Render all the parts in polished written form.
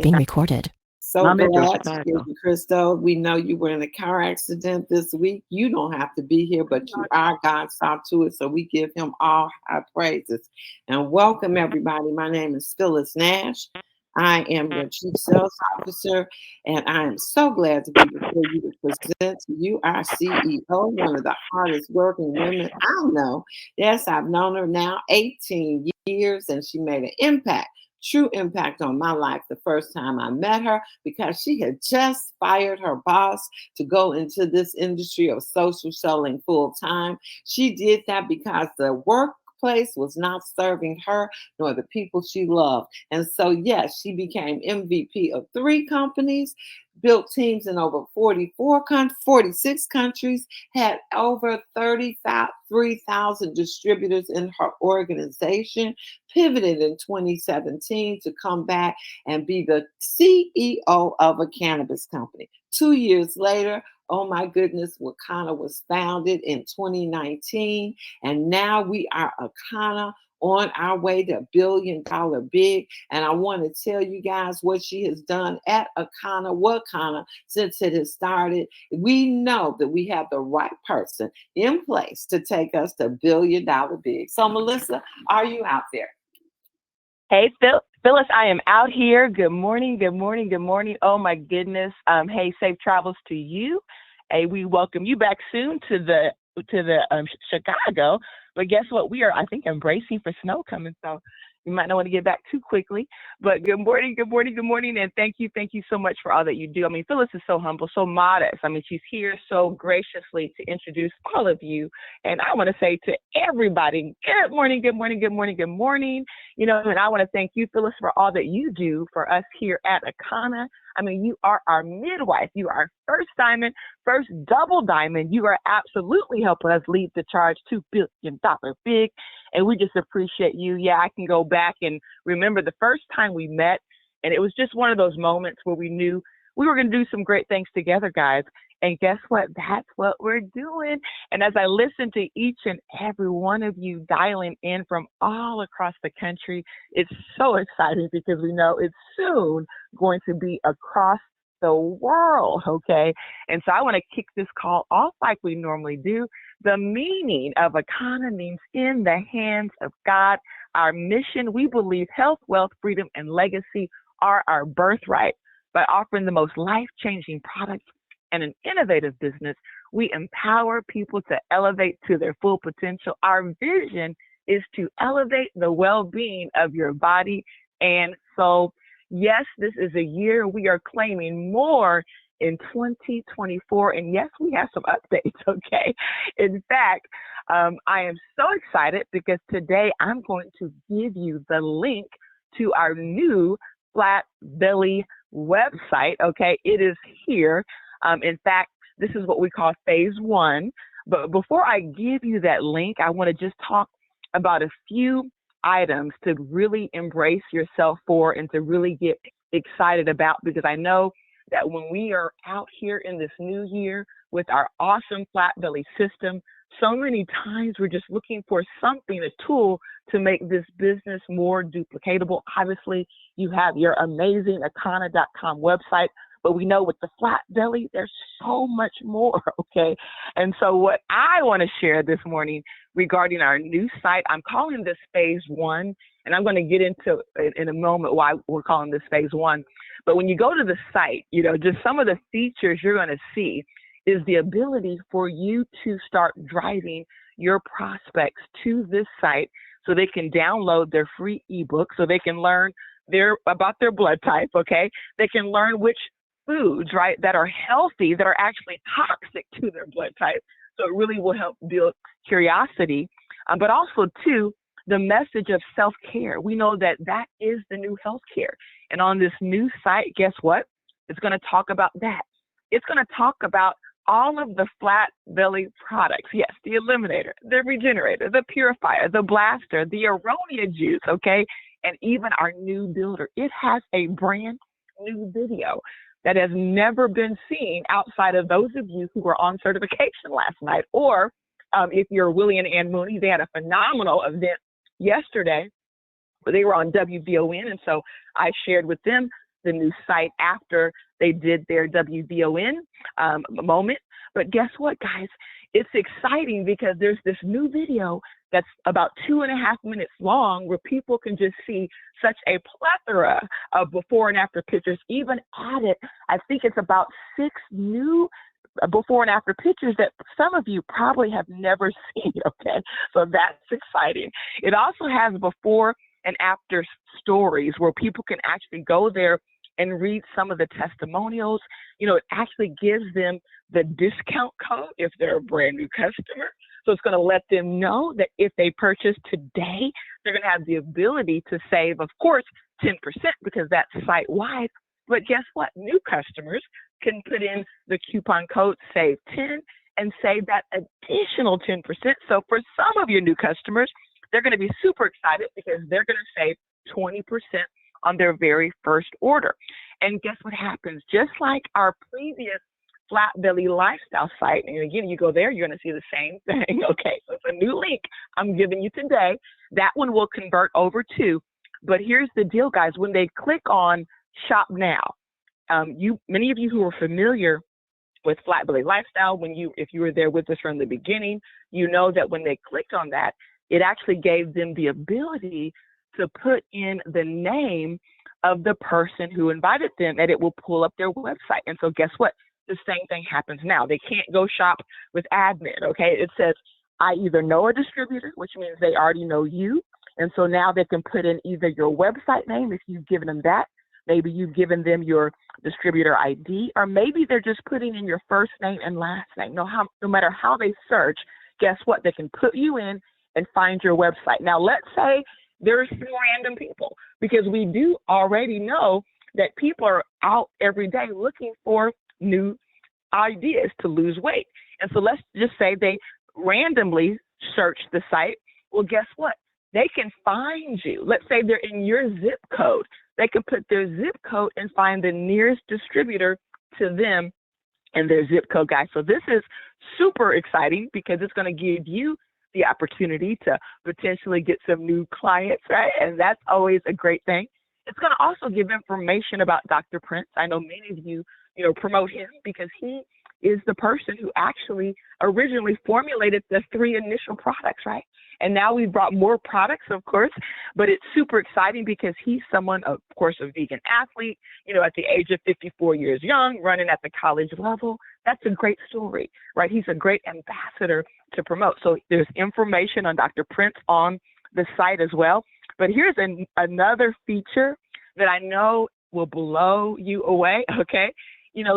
Being recorded. So glad to hear you, Crystal. We know you were in a car accident this week. You don't have to be here, but you are. God saw to it, so we give him all our praises. And welcome, everybody. My name is Phyllis Nash. I am your Chief Sales Officer, and I am so glad to be before you to present to you our CEO, one of the hardest working women I know. Yes, I've known her now 18 years, and she made an impact. True impact on my life the first time I met her because she had just fired her boss to go into this industry of social selling full time. She did that because the workplace was not serving her nor the people she loved. And so, yes, she became MVP of 3 companies, built teams in over 46 countries, had over 33,000 distributors in her organization, pivoted in 2017 to come back and be the CEO of a cannabis company. 2 years later, oh my goodness, Wakana was founded in 2019, and now we are Akana on our way to $1 billion big. And I want to tell you guys what she has done at Wakana since it has started. We know that we have the right person in place to take us to $1 billion big. So, Melissa, are you out there? Hey, Phyllis, I am out here. Good morning, good morning, good morning. Oh my goodness. Hey, safe travels to you. Hey, we welcome you back soon to the Chicago. But guess what? We are, I think, embracing for snow coming. So you might not want to get back too quickly. But good morning, good morning, good morning. And thank you so much for all that you do. I mean, Phyllis is so humble, so modest. I mean, she's here so graciously to introduce all of you. And I want to say to everybody, good morning, good morning, good morning, good morning. You know, and I want to thank you, Phyllis, for all that you do for us here at Akana. I mean, you are our midwife. You are our first diamond, first double diamond. You are absolutely helping us lead the charge to $1 billion big. And we just appreciate you. Yeah, I can go back and remember the first time we met. And it was just one of those moments where we knew we were going to do some great things together, guys. And guess what? That's what we're doing. And as I listen to each and every one of you dialing in from all across the country, it's so exciting because we know it's soon going to be across the world, okay? And so I want to kick this call off like we normally do. The meaning of Akana means in the hands of God. Our mission, we believe health, wealth, freedom, and legacy are our birthright. By offering the most life-changing products and an innovative business, we empower people to elevate to their full potential. Our vision is to elevate the well-being of your body and soul. Yes, this is a year we are claiming more in 2024. And yes, we have some updates, okay? In fact, I am so excited because today I'm going to give you the link to our new Flat Belly website, okay? It is here. In fact, this is what we call phase 1. But before I give you that link, I want to just talk about a few items to really embrace yourself for and to really get excited about, because I know that when we are out here in this new year with our awesome Flat Belly system, so many times we're just looking for something, a tool to make this business more duplicatable. Obviously, you have your amazing Akana.com website, but we know with the Flat Belly, there's so much more, okay? And so what I want to share this morning regarding our new site, I'm calling this phase 1, and I'm going to get into it in a moment why we're calling this phase 1. But when you go to the site, you know, just some of the features you're going to see is the ability for you to start driving your prospects to this site so they can download their free ebook, so they can learn about their blood type, okay? They can learn which foods, right, that are healthy, that are actually toxic to their blood type. So it really will help build curiosity, but also, too, the message of self-care. We know that that is the new healthcare. And on this new site, guess what? It's going to talk about that. It's going to talk about all of the Flat Belly products. Yes, the Eliminator, the Regenerator, the Purifier, the Blaster, the Aronia Juice, okay? And even our new builder. It has a brand new video that has never been seen outside of those of you who were on certification last night. Or if you're Willie and Ann Mooney, they had a phenomenal event yesterday where they were on WVON. And so I shared with them the new site after they did their WVON moment. But guess what, guys? It's exciting because there's this new video that's about 2.5 minutes long where people can just see such a plethora of before and after pictures. Even added, I think it's about 6 new before and after pictures that some of you probably have never seen, okay? So that's exciting. It also has before and after stories where people can actually go there and read some of the testimonials. You know, it actually gives them the discount code if they're a brand new customer. So it's going to let them know that if they purchase today, they're going to have the ability to save, of course, 10% because that's site-wide. But guess what? New customers can put in the coupon code SAVE10 and save that additional 10%. So for some of your new customers, they're going to be super excited because they're going to save 20% on their very first order. And guess what happens? Just like our previous Flat Belly Lifestyle site, and again, you go there, you're going to see the same thing. Okay, so it's a new link I'm giving you today. That one will convert over to, but here's the deal, guys. When they click on Shop Now, many of you who are familiar with Flat Belly Lifestyle, if you were there with us from the beginning, you know that when they clicked on that, it actually gave them the ability to put in the name of the person who invited them, and it will pull up their website. And so guess what? The same thing happens now. They can't go shop with admin, okay? It says, I either know a distributor, which means they already know you, and so now they can put in either your website name if you've given them that, maybe you've given them your distributor ID, or maybe they're just putting in your first name and last name. No matter how they search, guess what? They can put you in and find your website. Now, let's say there's some random people, because we do already know that people are out every day looking for new ideas to lose weight. And so let's just say they randomly search the site. Well, guess what? They can find you. Let's say they're in your zip code. They can put their zip code and find the nearest distributor to them and their zip code, guys. So this is super exciting because it's going to give you the opportunity to potentially get some new clients, right? And that's always a great thing. It's going to also give information about Dr. Prince. I know many of you, promote him because he is the person who actually originally formulated the 3 initial products, right? And now we've brought more products, of course, but it's super exciting because he's someone, of course, a vegan athlete, at the age of 54 years young, running at the college level. That's a great story, right? He's a great ambassador to promote. So there's information on Dr. Prince on the site as well. But here's another feature that I know will blow you away, okay?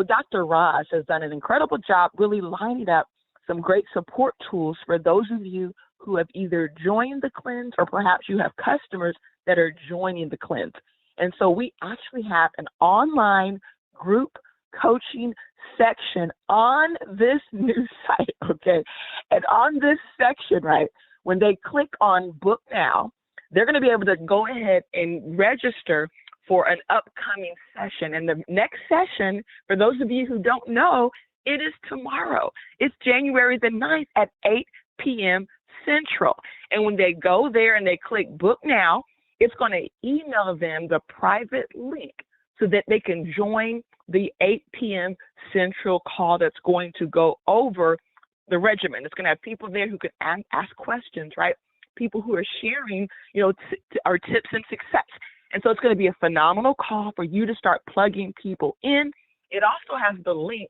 Dr. Raj has done an incredible job really lining up some great support tools for those of you who have either joined the cleanse or perhaps you have customers that are joining the cleanse. And so we actually have an online group coaching section on this new site, okay? And on this section, right, when they click on Book Now, they're going to be able to go ahead and register for an upcoming session. And the next session, for those of you who don't know, it is tomorrow. It's January the 9th at 8 p.m. Central. And when they go there and they click Book Now, it's going to email them the private link so that they can join the 8 p.m. Central call that's going to go over the regimen. It's going to have people there who can ask questions, right? People who are sharing, our tips and success. And so it's going to be a phenomenal call for you to start plugging people in. It also has the link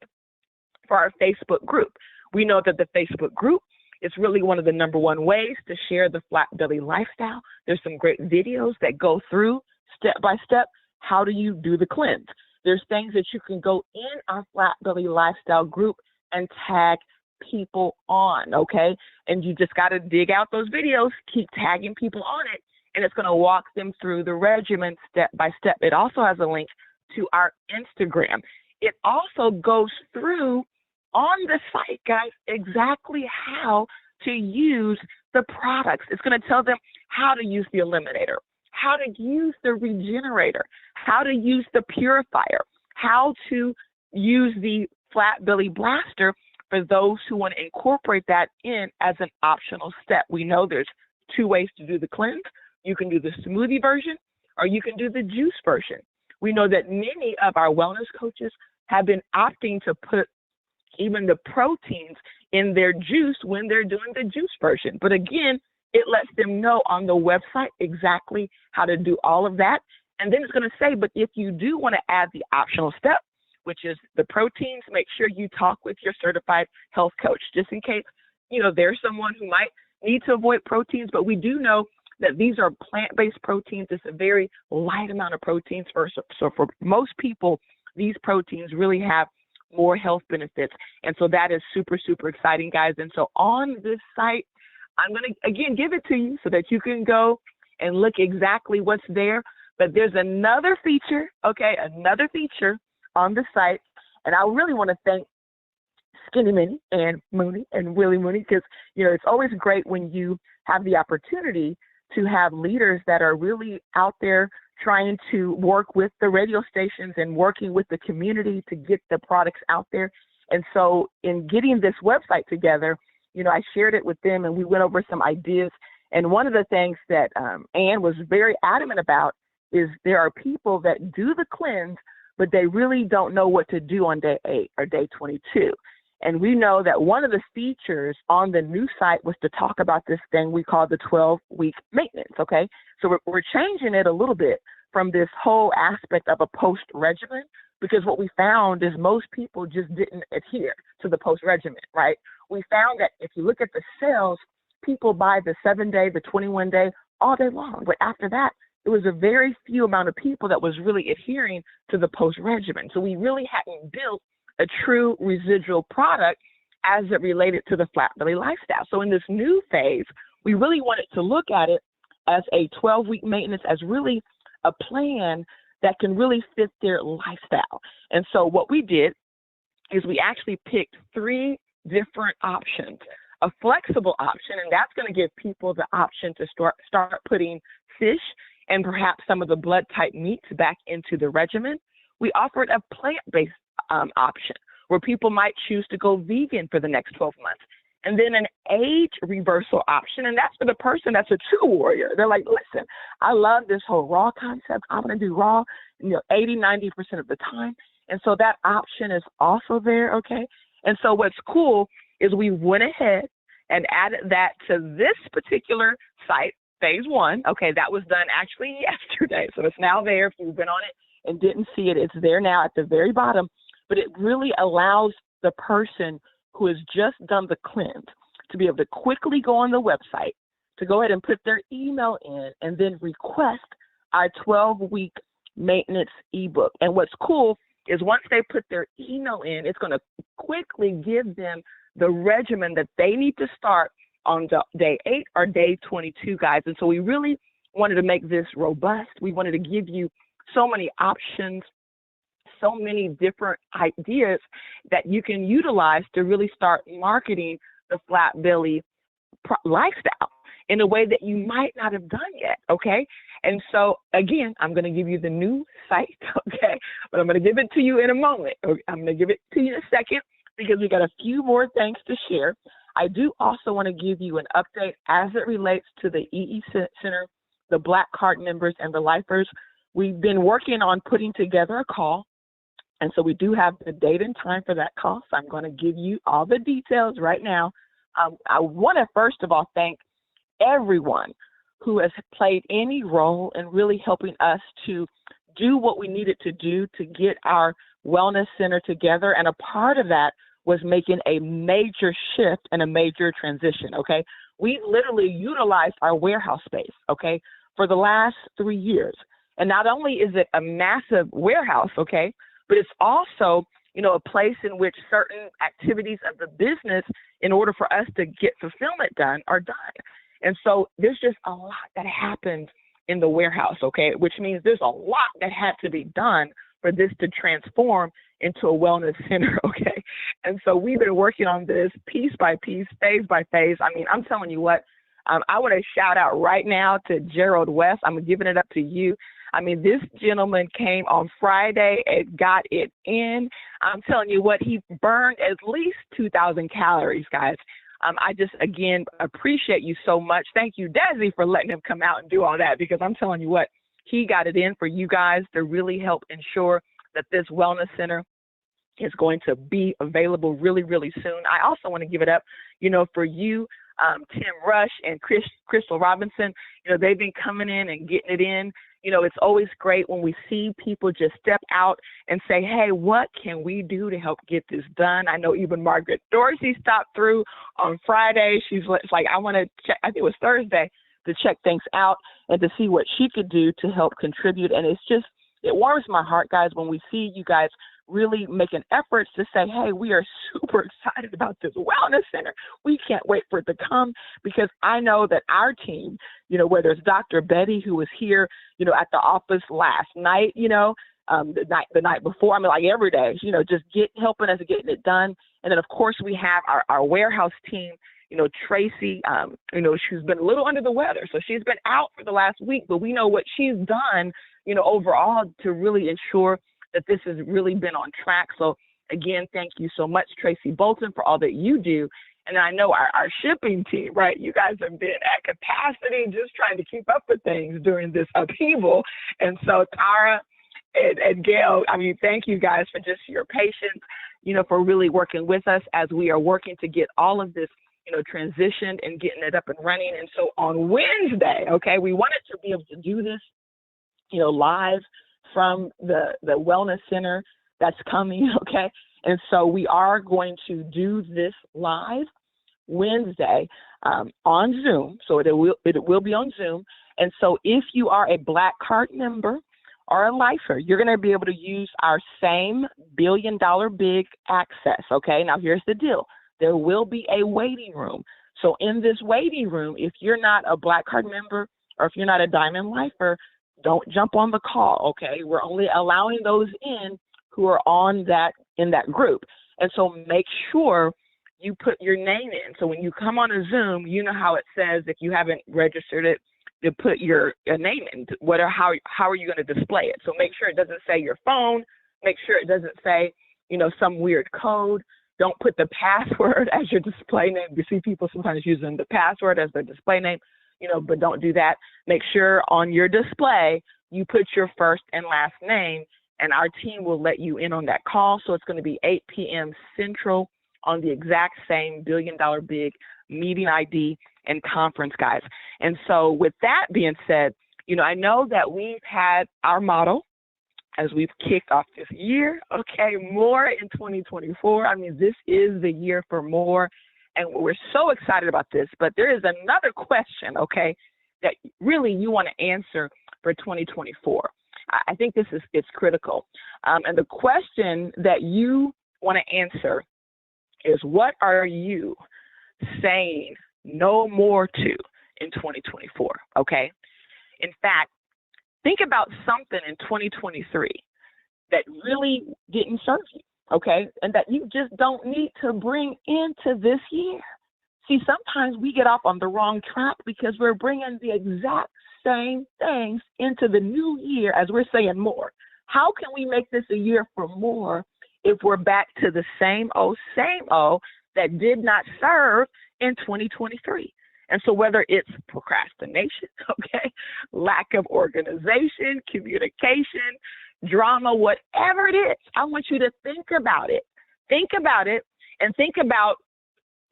for our Facebook group. We know that the Facebook group is really one of the #1 ways to share the Flat Belly Lifestyle. There's some great videos that go through step by step. How do you do the cleanse? There's things that you can go in our Flat Belly Lifestyle group and tag people on, okay? And you just got to dig out those videos, keep tagging people on it, and it's going to walk them through the regimen step by step. It also has a link to our Instagram. It also goes through on the site, guys, exactly how to use the products. It's going to tell them how to use the eliminator, how to use the regenerator, how to use the purifier, how to use the Flat Belly Blaster for those who want to incorporate that in as an optional step. We know there's 2 ways to do the cleanse. You can do the smoothie version or you can do the juice version. we know that many of our wellness coaches have been opting to put even the proteins in their juice when they're doing the juice version. But again, it lets them know on the website exactly how to do all of that. And then it's going to say, but if you do want to add the optional step, which is the proteins, make sure you talk with your certified health coach, just in case, there's someone who might need to avoid proteins. But we do know that these are plant-based proteins. It's a very light amount of proteins. So for most people, these proteins really have more health benefits. And so that is super, super exciting, guys. And so on this site, I'm going to, again, give it to you so that you can go and look exactly what's there. But there's another feature on the site. And I really want to thank Skinny Minnie and Mooney and Willie Mooney, because, it's always great when you have the opportunity to have leaders that are really out there trying to work with the radio stations and working with the community to get the products out there. And so in getting this website together, I shared it with them and we went over some ideas. And one of the things that Ann was very adamant about is there are people that do the cleanse, but they really don't know what to do on day 8 or day 22. And we know that one of the features on the new site was to talk about this thing we call the 12-week maintenance, okay? So we're changing it a little bit from this whole aspect of a post regimen, because what we found is most people just didn't adhere to the post regimen, right? We found that if you look at the sales, people buy the 7-day, the 21-day all day long. But after that, it was a very few amount of people that was really adhering to the post regimen. So we really hadn't built a true residual product as it related to the flat belly lifestyle. So in this new phase, we really wanted to look at it as a 12-week maintenance, as really a plan that can really fit their lifestyle. And so what we did is we actually picked 3 different options. A flexible option, and that's going to give people the option to start putting fish and perhaps some of the blood type meats back into the regimen. We offered a plant-based option where people might choose to go vegan for the next 12 months. And then an age reversal option, and that's for the person that's a true warrior. They're like, listen, I love this whole raw concept. I'm going to do raw, 80, 90% of the time. And so that option is also there, okay? And so what's cool is we went ahead and added that to this particular site, phase 1. Okay, that was done actually yesterday. So it's now there. If you've been on it and didn't see it, it's there now at the very bottom. But it really allows the person who has just done the cleanse to be able to quickly go on the website, to go ahead and put their email in and then request our 12-week maintenance ebook. And what's cool is once they put their email in, it's going to quickly give them the regimen that they need to start on day 8 or day 22, guys. And so we really wanted to make this robust. We wanted to give you so many options, so many different ideas that you can utilize to really start marketing the flat belly lifestyle in a way that you might not have done yet, okay? And so, again, I'm going to give you the new site, okay? But I'm going to give it to you in a moment. I'm going to give it to you in a second because we got a few more things to share. I do also want to give you an update as it relates to the EE Center, the Black Card members, and the lifers. We've been working on putting together a call. And so we do have the date and time for that call. So I'm going to give you all the details right now. I want to first of all thank everyone who has played any role in really helping us to do what we needed to do to get our wellness center together. And a part of that was making a major shift and a major transition, okay? We literally utilized our warehouse space, okay, for the last 3 years. And not only is it a massive warehouse, okay, but it's also, a place in which certain activities of the business, in order for us to get fulfillment done, are done. And so there's just a lot that happens in the warehouse, okay, which means there's a lot that had to be done for this to transform into a wellness center, okay? And so we've been working on this piece by piece, phase by phase. I mean, I'm telling you what, I want to shout out right now to Gerald West. I'm giving it up to you. I mean, this gentleman came on Friday and got it in. I'm telling you what, he burned at least 2,000 calories, guys. I just, again, appreciate you so much. Thank you, Desi, for letting him come out and do all that, because I'm telling you what, he got it in for you guys to really help ensure that this wellness center is going to be available really, really soon. I also want to give it up, for you, Tim Rush and Crystal Robinson. They've been coming in and getting it in. It's always great when we see people just step out and say, hey, what can we do to help get this done? I know even Margaret Dorsey stopped through on Friday. She's like, I want to check, I think it was Thursday, to check things out and to see what she could do to help contribute. And it warms my heart, guys, when we see you guys really making efforts to say, hey, we are super excited about this wellness center. We can't wait for it to come, because I know that our team, whether it's Dr. Betty, who was here, at the office last night, the night before, like every day, just helping us getting it done. And then, of course, we have our warehouse team, Tracy, she's been a little under the weather, so she's been out for the last week, but we know what she's done, overall to really ensure that this has really been on track. So again, thank you so much, Tracy Bolton, for all that you do. And I know our shipping team, right? You guys have been at capacity just trying to keep up with things during this upheaval. And so Tara and Gail, thank you guys for just your patience, for really working with us as we are working to get all of this, transitioned and getting it up and running. And so on Wednesday, okay, we wanted to be able to do this, live from the wellness center that's coming, okay? And so we are going to do this live Wednesday on Zoom. So it will be on Zoom. And so if you are a Black Card member or a lifer, you're going to be able to use our same $1 billion big access, okay? Now here's the deal. There will be a waiting room. So in this waiting room, if you're not a Black Card member or if you're not a Diamond lifer, don't jump on the call, okay? We're only allowing those in who are in that group. And so make sure you put your name in. So when you come on a Zoom, you know how it says, if you haven't registered it, to put your name in. How are you going to display it? So make sure it doesn't say your phone. Make sure it doesn't say, some weird code. Don't put the password as your display name. You see people sometimes using the password as their display name. But don't do that. Make sure on your display, you put your first and last name, and our team will let you in on that call. So it's going to be 8 p.m. Central on the exact same $1 billion big meeting ID and conference, guys. And so with that being said, I know that we've had our motto as we've kicked off this year, okay, more in 2024. This is the year for more. And we're so excited about this, but there is another question, okay, that really you want to answer for 2024. I think it's critical. And the question that you want to answer is, what are you saying no more to in 2024, okay? In fact, think about something in 2023 that really didn't serve you. Okay, and that you just don't need to bring into this year. See, sometimes we get off on the wrong track because we're bringing the exact same things into the new year as we're saying more. How can we make this a year for more if we're back to the same old that did not serve in 2023? And so whether it's procrastination, okay, lack of organization, communication, drama, whatever it is, I want you to think about it. Think about it, and think about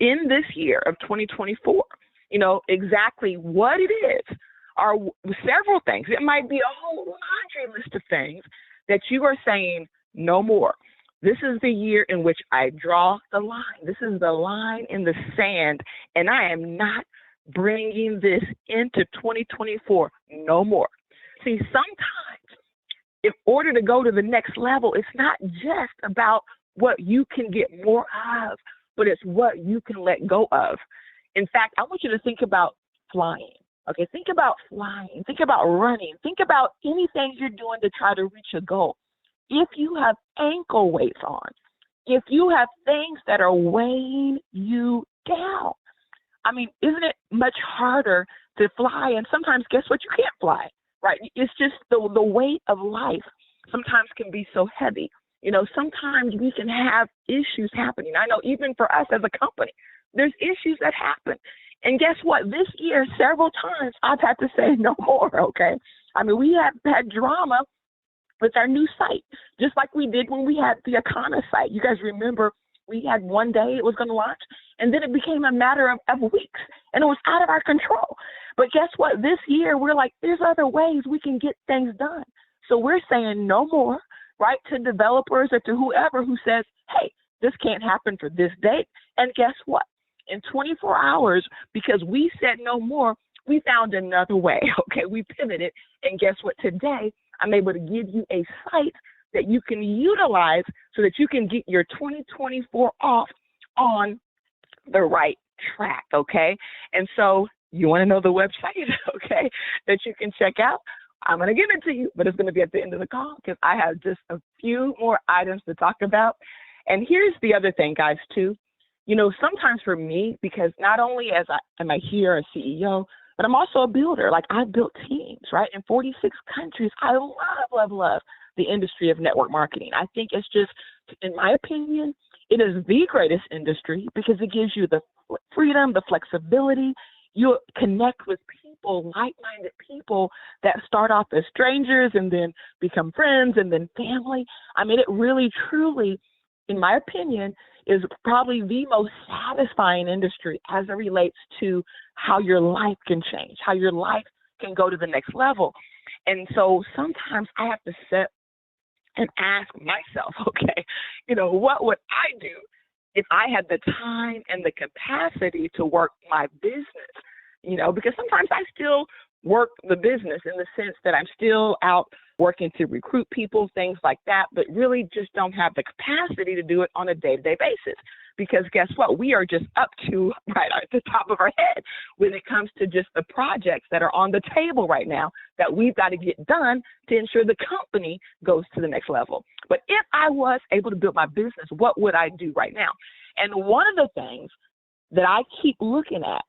in this year of 2024, exactly what it is. Are several things. It might be a whole laundry list of things that you are saying no more. This is the year in which I draw the line. This is the line in the sand, and I am not bringing this into 2024 no more. See, sometimes in order to go to the next level, it's not just about what you can get more of, but it's what you can let go of. In fact, I want you to think about flying. Okay, think about flying. Think about running. Think about anything you're doing to try to reach a goal. If you have ankle weights on, if you have things that are weighing you down, isn't it much harder to fly? And sometimes, guess what? You can't fly. Right. It's just the weight of life sometimes can be so heavy. Sometimes we can have issues happening. I know even for us as a company, there's issues that happen. And guess what? This year, several times I've had to say no more. Okay. I mean, we have had drama with our new site, just like we did when we had the Akana site. You guys remember we had one day it was going to launch, and then it became a matter of weeks, and it was out of our control. But guess what? This year, we're like, there's other ways we can get things done. So we're saying no more, right, to developers or to whoever who says, hey, this can't happen for this date. And guess what? In 24 hours, because we said no more, we found another way, okay? We pivoted, and guess what? Today, I'm able to give you a site that you can utilize so that you can get your 2024 off on the right track, okay? And so you want to know the website, okay, that you can check out? I'm going to give it to you, but it's going to be at the end of the call because I have just a few more items to talk about. And here's the other thing, guys, too. You know, sometimes for me, because not only am I here as CEO, but I'm also a builder. Like, I built teams, right, in 46 countries. I love the industry of network marketing. I think it's just, in my opinion, it is the greatest industry because it gives you the freedom, the flexibility. You connect with people, like-minded people that start off as strangers and then become friends and then family. I mean, it really, truly, in my opinion, is probably the most satisfying industry as it relates to how your life can change, how your life can go to the next level. And so sometimes I have to sit and ask myself, okay, you know, what would I do if I had the time and the capacity to work my business? You know, because sometimes I still work the business in the sense that I'm still out working to recruit people, things like that, but really just don't have the capacity to do it on a day-to-day basis. Because guess what? We are just up to right at the top of our head when it comes to just the projects that are on the table right now that we've got to get done to ensure the company goes to the next level. But if I was able to build my business, what would I do right now? And one of the things that I keep looking at,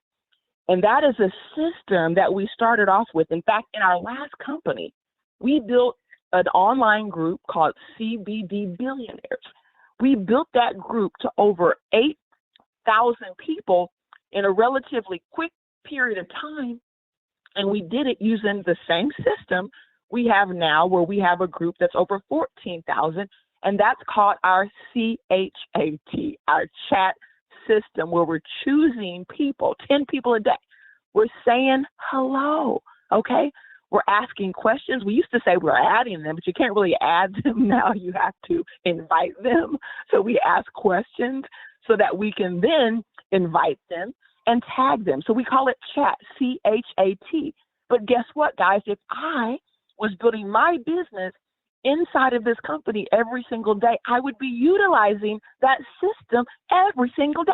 and that is a system that we started off with. In fact, in our last company, we built an online group called CBD Billionaires. We built that group to over 8,000 people in a relatively quick period of time. And we did it using the same system we have now, where we have a group that's over 14,000, and that's called our CHAT, our chat system, where we're choosing people, 10 people a day. We're saying hello, okay? We're asking questions. We used to say we're adding them, but you can't really add them now. You have to invite them. So we ask questions so that we can then invite them and tag them. So we call it chat, CHAT. But guess what, guys? If I was building my business inside of this company every single day, I would be utilizing that system every single day.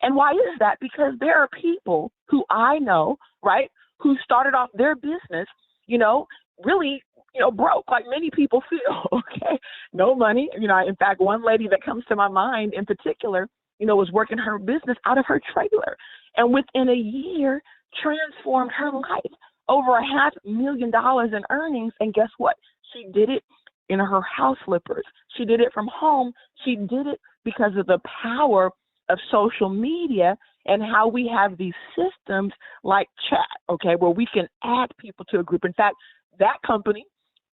And why is that? Because there are people who I know, right, who started off their business, you know, really, you know, broke, like many people feel, okay? No money. You know, in fact, one lady that comes to my mind in particular, you know, was working her business out of her trailer, and within a year transformed her life, over $500,000 in earnings. And guess what? She did it in her house slippers. She did it from home. She did it because of the power of social media and how we have these systems like chat, okay, where we can add people to a group. In fact, that company,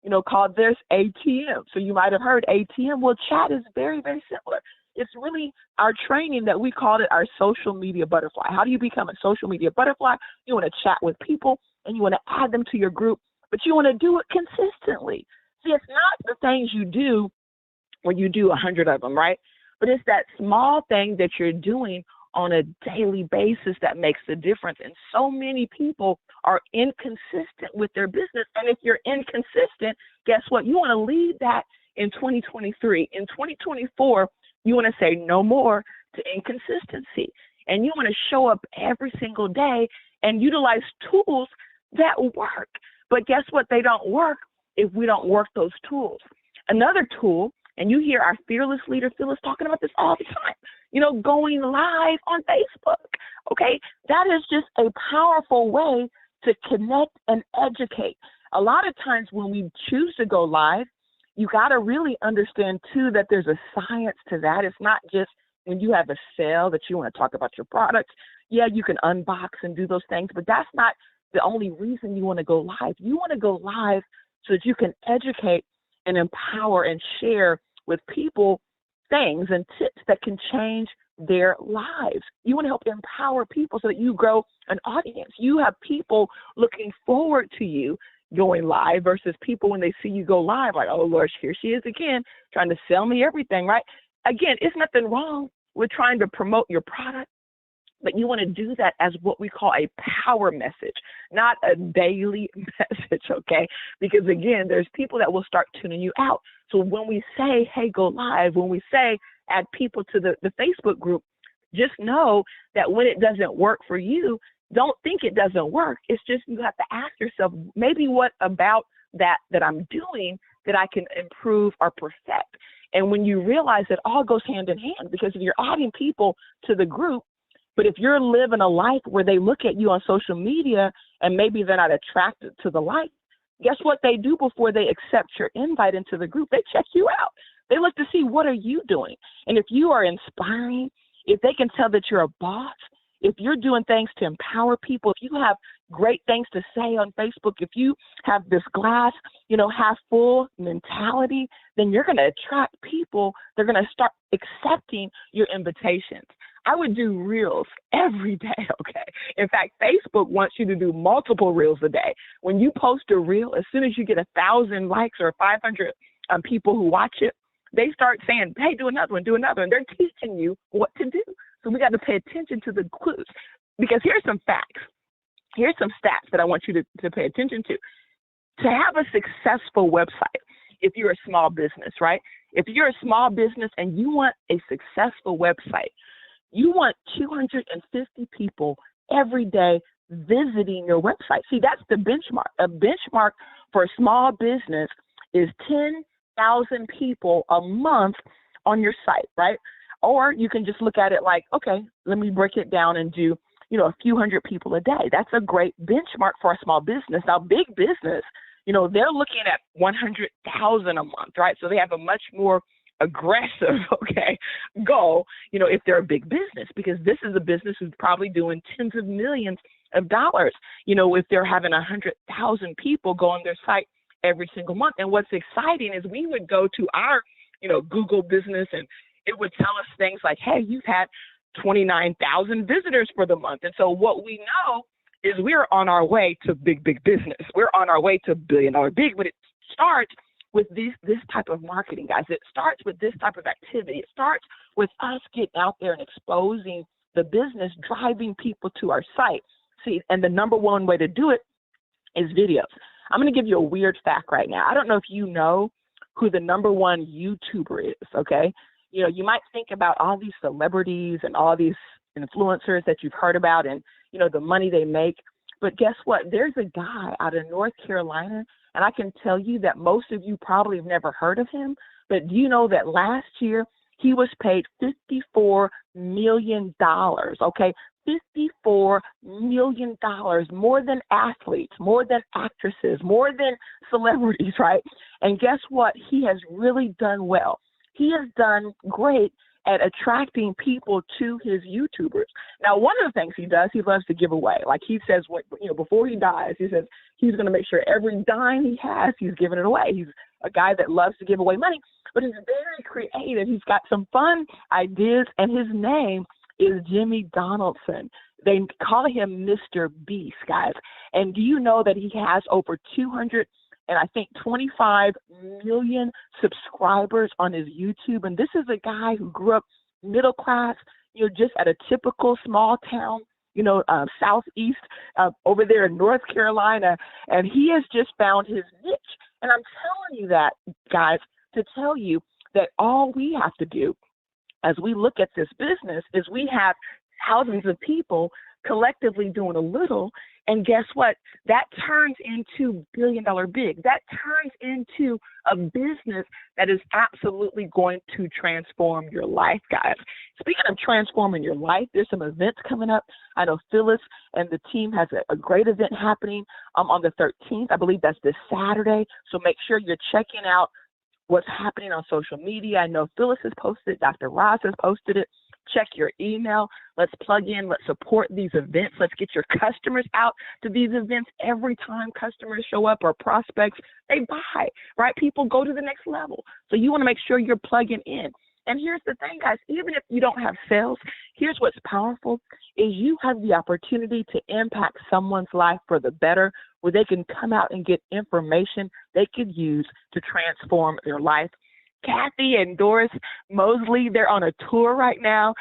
you know, called theirs ATM. So you might have heard ATM. Well, chat is very, very similar. It's really our training that we called it our social media butterfly. How do you become a social media butterfly? You want to chat with people and you want to add them to your group, but you want to do it consistently. See, it's not the things you do when you do 100 of them, right? But it's that small thing that you're doing on a daily basis that makes the difference. And so many people are inconsistent with their business. And if you're inconsistent, guess what? You want to lead that in 2023. In 2024, you want to say no more to inconsistency. And you want to show up every single day and utilize tools that work. But guess what? They don't work if we don't work those tools. Another tool, and you hear our fearless leader, Phyllis, talking about this all the time, you know, going live on Facebook, okay? That is just a powerful way to connect and educate. A lot of times when we choose to go live, you got to really understand, too, that there's a science to that. It's not just when you have a sale that you want to talk about your products. Yeah, you can unbox and do those things, but that's not the only reason you want to go live. You want to go live so that you can educate and empower and share with people things and tips that can change their lives. You want to help empower people so that you grow an audience. You have people looking forward to you going live versus people when they see you go live, like, oh, Lord, here she is again, trying to sell me everything, right? Again, it's nothing wrong with trying to promote your product, but you want to do that as what we call a power message, not a daily message, okay? Because again, there's people that will start tuning you out. So when we say, hey, go live, when we say add people to the Facebook group, just know that when it doesn't work for you, don't think it doesn't work. It's just you have to ask yourself, maybe what about that I'm doing that I can improve or perfect? And when you realize that all goes hand in hand, because if you're adding people to the group, but if you're living a life where they look at you on social media and maybe they're not attracted to the life, guess what they do before they accept your invite into the group? They check you out. They look to see, what are you doing? And if you are inspiring, if they can tell that you're a boss, if you're doing things to empower people, if you have great things to say on Facebook, if you have this glass, half full mentality, then you're going to attract people. They're going to start accepting your invitations. I would do reels every day, okay? In fact, Facebook wants you to do multiple reels a day. When you post a reel, as soon as you get 1,000 likes or 500 people who watch it, they start saying, hey, do another one. And they're teaching you what to do. So we got to pay attention to the clues, because here's some facts. Here's some stats that I want you to pay attention to. To have a successful website, if you're a small business, right? If you're a small business and you want a successful website, you want 250 people every day visiting your website. See, that's the benchmark. A benchmark for a small business is 10,000 people a month on your site, right? Or you can just look at it like, okay, let me break it down and do, a few hundred people a day. That's a great benchmark for a small business. Now, big business, they're looking at 100,000 a month, right? So they have a much more aggressive, goal, if they're a big business, because this is a business who's probably doing tens of millions of dollars, if they're having 100,000 people go on their site every single month. And what's exciting is we would go to our, Google business, and it would tell us things like, hey, you've had 29,000 visitors for the month. And so what we know is we're on our way to big business. We're on our way to $1 billion big, but it starts with this type of marketing, guys. It starts with this type of activity. It starts with us getting out there and exposing the business, driving people to our site. See, and the number one way to do it is videos. I'm going to give you a weird fact right now. I don't know if you know who the number one YouTuber is, okay? You might think about all these celebrities and all these influencers that you've heard about and, the money they make. But guess what? There's a guy out of North Carolina, and I can tell you that most of you probably have never heard of him. But do you know that last year he was paid $54 million, okay? $54 million, more than athletes, more than actresses, more than celebrities, right? And guess what? He has really done well. He has done great at attracting people to his YouTubers. Now, one of the things he does, he loves to give away. Like he says, before he dies, he says he's going to make sure every dime he has, he's giving it away. He's a guy that loves to give away money, but he's very creative. He's got some fun ideas, and his name is Jimmy Donaldson. They call him Mr. Beast, guys. And do you know that he has over 25 million subscribers on his YouTube? And this is a guy who grew up middle class, just at a typical small town, southeast over there in North Carolina. And he has just found his niche. And I'm telling you that, guys, to tell you that all we have to do as we look at this business is we have thousands of people collectively doing a little. And guess what? That turns into $1 billion big. That turns into a business that is absolutely going to transform your life, guys. Speaking of transforming your life, there's some events coming up. I know Phyllis and the team has a great event happening on the 13th. I believe that's this Saturday. So make sure you're checking out what's happening on social media. I know Phyllis has posted it. Dr. Roz has posted it. check your email. Let's plug in. Let's support these events. Let's get your customers out to these events. Every time customers show up or prospects, they buy, right? People go to the next level. So you want to make sure you're plugging in. And here's the thing, guys, even if you don't have sales, here's what's powerful is you have the opportunity to impact someone's life for the better, where they can come out and get information they could use to transform their life. Kathy and Doris Mosley, they're on a tour right now.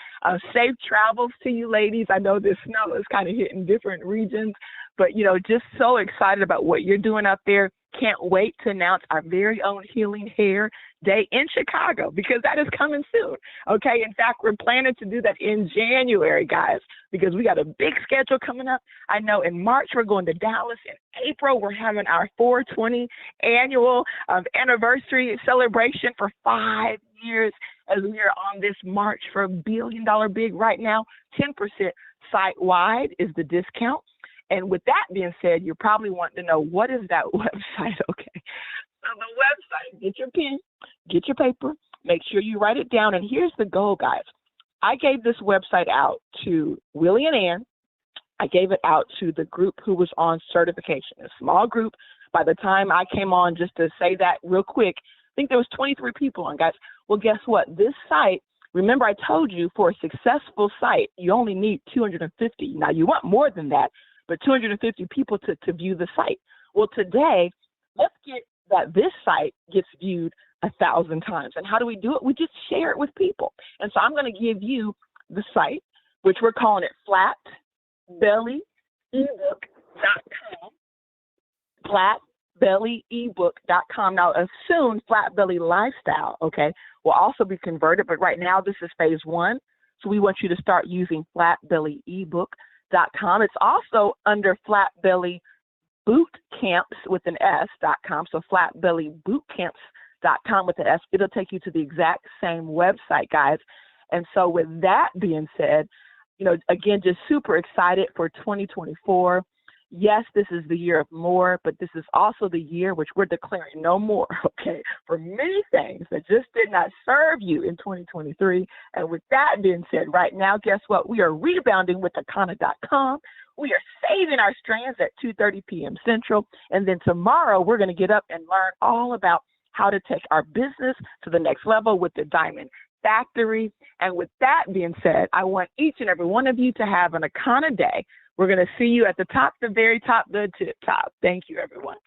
Safe travels to you ladies. I know this snow is kind of hitting different regions, but, you know, just so excited about what you're doing up there. Can't wait to announce our very own Healing Hair Day in Chicago, because that is coming soon. Okay. In fact, we're planning to do that in January, guys, because we got a big schedule coming up. I know in March, we're going to Dallas. In April, we're having our 420 annual anniversary celebration for 5 years as we are on this march for $1 billion big right now. 10% site-wide is the discount. And with that being said, you're probably wanting to know, what is that website? Okay. So the website, get your pen, get your paper, make sure you write it down. And here's the goal, guys. I gave this website out to Willie and Ann. I gave it out to the group who was on certification, a small group. By the time I came on, just to say that real quick, I think there was 23 people on, guys. Well, guess what? This site, remember I told you, for a successful site, you only need 250. Now, you want more than that, but 250 people to view the site. Well, today, let's get that this site gets viewed 1,000 times. And how do we do it? We just share it with people. And so I'm going to give you the site, which we're calling it flatbellyebook.com. flatbellyebook.com. Now, soon, Flatbelly Lifestyle, okay, will also be converted. But right now, this is phase 1. So we want you to start using flatbellyebook.com. It's also under Flatbelly Bootcamps with an S.com. So flatbellybootcamps.com with an S. It'll take you to the exact same website, guys. And so with that being said, you know, again, just super excited for 2024. Yes, this is the year of more, but this is also the year which we're declaring no more, okay, for many things that just did not serve you in 2023. And with that being said, right now, guess what? We are rebounding with Akana.com. We are saving our strands at 2:30 p.m. Central. And then tomorrow, we're going to get up and learn all about how to take our business to the next level with the Diamond Factory. And with that being said, I want each and every one of you to have an Akana day. We're going to see you at the top, the very top, the tip top. Thank you, everyone.